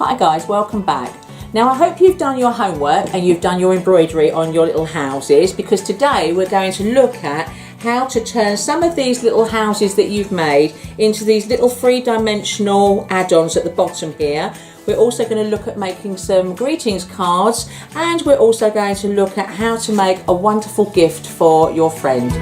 Hi guys, welcome back. Now I hope you've done your homework and you've done your embroidery on your little houses, because today we're going to look at how to turn some of these little houses that you've made into these little three-dimensional add-ons at the bottom here. We're also going to look at making some greetings cards, and we're also going to look at how to make a wonderful gift for your friend.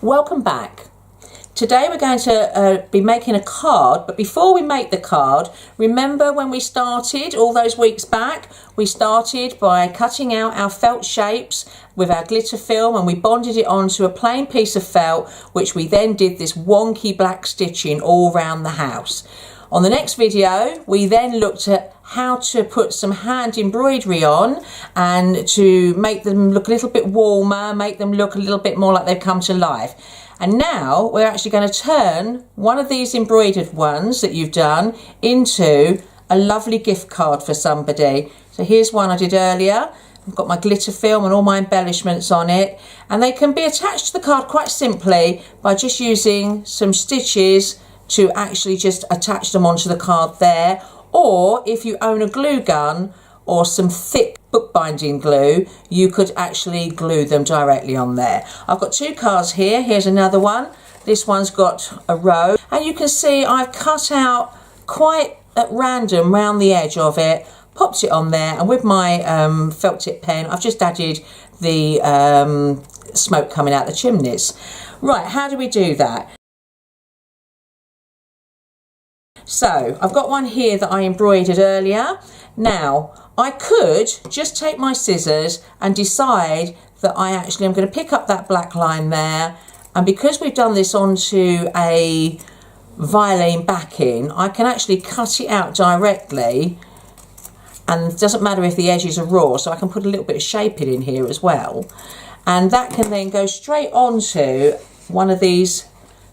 Welcome back. Today we're going to be making a card, but before we make the card, remember when we started all those weeks back, we started by cutting out our felt shapes with our glitter film, and we bonded it onto a plain piece of felt, which we then did this wonky black stitching all around the house. On the next video, we then looked at how to put some hand embroidery on and to make them look a little bit warmer, make them look a little bit more like they've come to life. And now we're actually going to turn one of these embroidered ones that you've done into a lovely gift card for somebody. So here's one I did earlier. I've got my glitter film and all my embellishments on it, and they can be attached to the card quite simply by just using some stitches to actually just attach them onto the card there. Or if you own a glue gun or some thick bookbinding glue, you could actually glue them directly on there. I've got two cards here. Here's another one. This one's got a row, and you can see I've cut out quite at random round the edge of it, popped it on there, and with my felt tip pen I've just added the smoke coming out the chimneys. Right, how do we do that? So I've got one here that I embroidered earlier. Now I could just take my scissors and decide that I actually am going to pick up that black line there, and because we've done this onto a violin backing, I can actually cut it out directly, and it doesn't matter if the edges are raw, so I can put a little bit of shaping in here as well, and that can then go straight onto one of these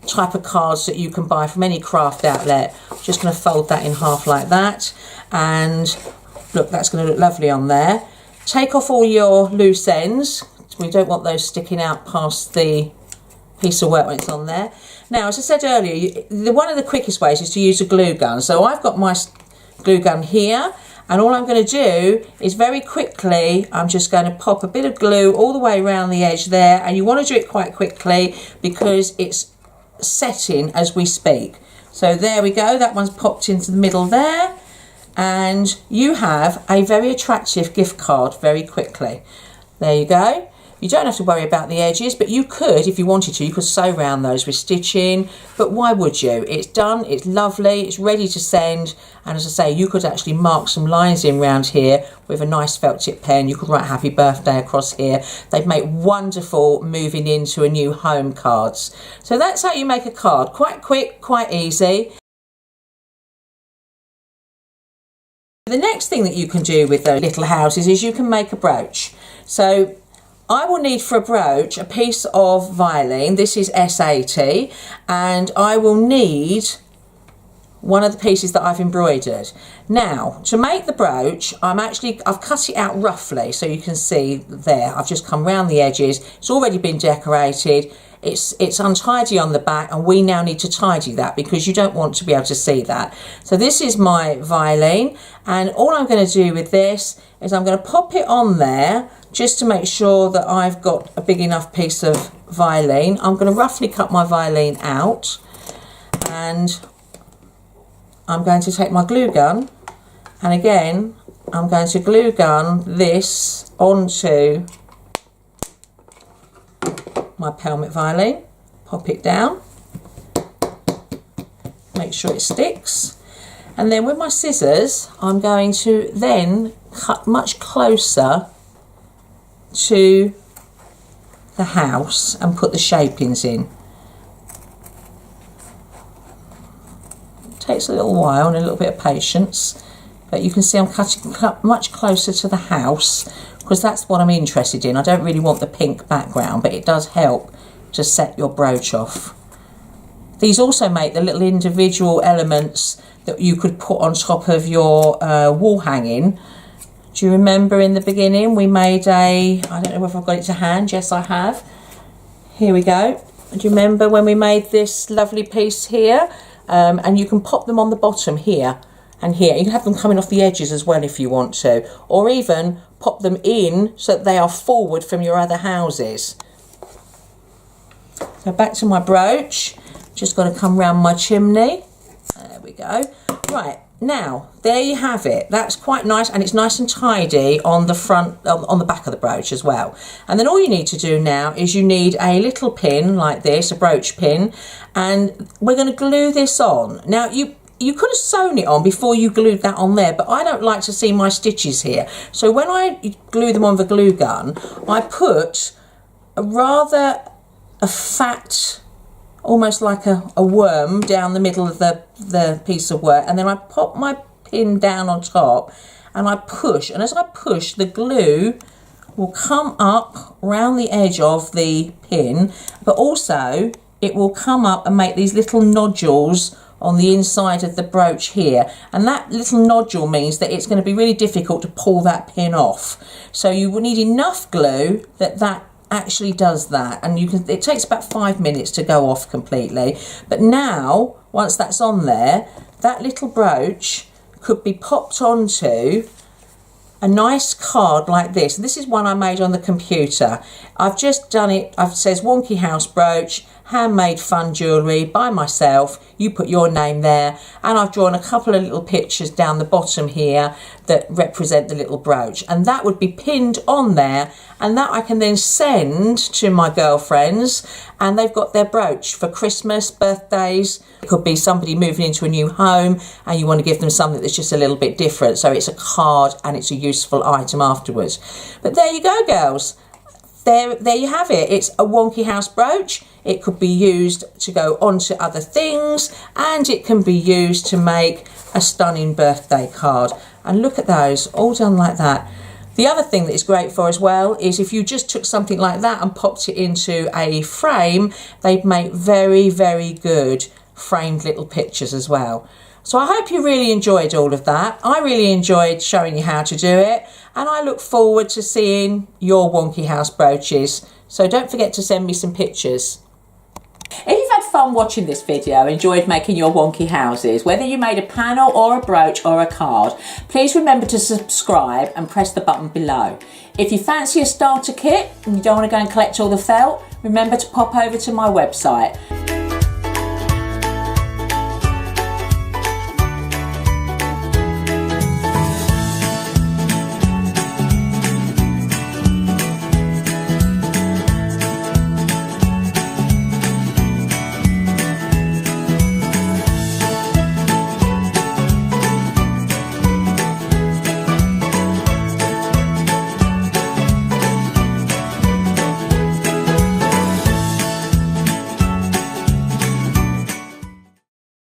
type of cards that you can buy from any craft outlet. I'm just going to fold that in half like that, and look, that's going to look lovely on there. Take off all your loose ends. We don't want those sticking out past the piece of work when it's on there. Now, as I said earlier, one of the quickest ways is to use a glue gun. So I've got my glue gun here, and all I'm going to do is very quickly, I'm just going to pop a bit of glue all the way around the edge there, and you want to do it quite quickly because it's setting as we speak. So there we go, that one's popped into the middle there, and you have a very attractive gift card very quickly. There you go. You don't have to worry about the edges, but you could, if you wanted to, you could sew around those with stitching, but why would you? It's done, it's lovely, it's ready to send, and as I say, you could actually mark some lines in round here with a nice felt tip pen. You could write happy birthday across here. They'd make wonderful moving into a new home cards. So that's how you make a card. Quite quick, quite easy. The next thing that you can do with those little houses is you can make a brooch. So I will need for a brooch a piece of violin. This is S80, and I will need one of the pieces that I've embroidered. Now, to make the brooch, I've cut it out roughly, so you can see there. I've just come round the edges. It's already been decorated. It's untidy on the back, and we now need to tidy that because you don't want to be able to see that. So this is my violin, and all I'm going to do with this is I'm going to pop it on there just to make sure that I've got a big enough piece of violin. I'm going to roughly cut my violin out, and I'm going to take my glue gun, and again I'm going to glue gun this onto my pelmet violin, pop it down, make sure it sticks, and then with my scissors I'm going to then cut much closer to the house and put the shapings in. It takes a little while and a little bit of patience, but you can see I'm cutting much closer to the house because that's what I'm interested in. I don't really want the pink background, but it does help to set your brooch off. These also make the little individual elements that you could put on top of your wall hanging. Do you remember in the beginning we made I don't know if I've got it to hand, yes I have. Here we go. Do you remember when we made this lovely piece here? And you can pop them on the bottom here and here. You can have them coming off the edges as well if you want to. Or even pop them in so that they are forward from your other houses. So back to my brooch. Just got to come round my chimney. There we go. Right. Now, there you have it. That's quite nice, and it's nice and tidy on the front, on the back of the brooch as well. And then all you need to do now is you need a little pin like this, a brooch pin, and we're going to glue this on. Now, you could have sewn it on before you glued that on there, but I don't like to see my stitches here. So when I glue them on the glue gun, I put a fat, almost like a worm down the middle of the piece of work, and then I pop my pin down on top and I push, and as I push, the glue will come up round the edge of the pin, but also it will come up and make these little nodules on the inside of the brooch here, and that little nodule means that it's going to be really difficult to pull that pin off. So you will need enough glue that actually does that, and it takes about 5 minutes to go off completely. But now, once that's on there, that little brooch could be popped onto a nice card like this. This is one I made on the computer. I've just done it. It says Wonky House Brooch, handmade fun jewellery by myself. You put your name there, and I've drawn a couple of little pictures down the bottom here that represent the little brooch, and that would be pinned on there, and that I can then send to my girlfriends, and they've got their brooch for Christmas, birthdays. It could be somebody moving into a new home and you want to give them something that's just a little bit different, so it's a card and it's a useful item afterwards. But there you go, girls. There you have it. It's a Wonky House brooch. It could be used to go onto other things, and it can be used to make a stunning birthday card. And look at those, all done like that. The other thing that it's great for as well is if you just took something like that and popped it into a frame, they'd make very, very good framed little pictures as well. So I hope you really enjoyed all of that. I really enjoyed showing you how to do it, and I look forward to seeing your Wonky House brooches. So don't forget to send me some pictures. If you've had fun watching this video, enjoyed making your wonky houses, whether you made a panel or a brooch or a card, please remember to subscribe and press the button below. If you fancy a starter kit and you don't want to go and collect all the felt, remember to pop over to my website.